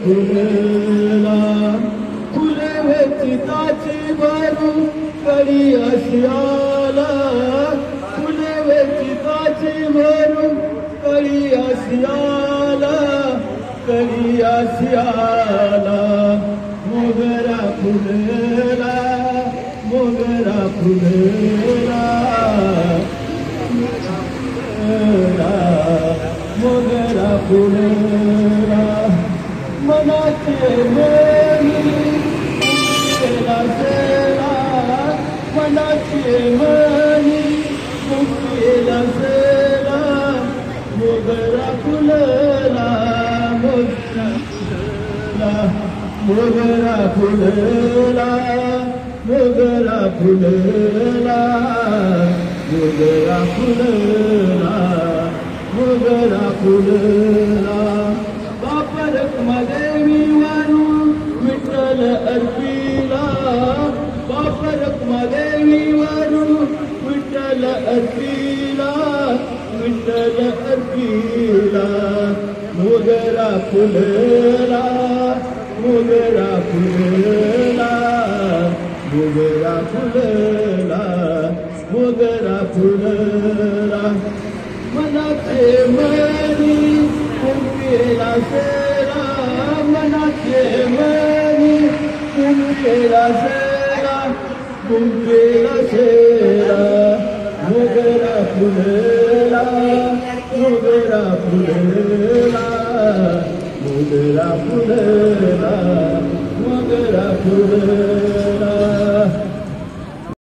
फुलला फुले वेचिताची भरू कळी आशियाला फुले वेचिताची भरू कळी आशियाला मोगरा फुलला मोगरा फुलला मोगरा फुलला मनाचे मनी मुक्तीला सेला मनाचे मनी मुक्तीला सेला मोगरा फुलला मोगरा फुलला मोगरा फुलला मोगरा फुलला मोगरा फुलला बापरक देवी वारू विठ्ठल अर्पीला बापरक देवी वारू विठ्ठल अर्पीला विठ्ठल अर्पीला मोगरा फुलला मोगरा फुलला मोगरा फुलला मोगरा फुलला मनाचे मनी कुंकेला सेला मनाचे मनी कुंकेला सेला कुंकेला सेला मोगरा फुलला मोगरा फुलला मोगरा फुलला मोगरा फुलला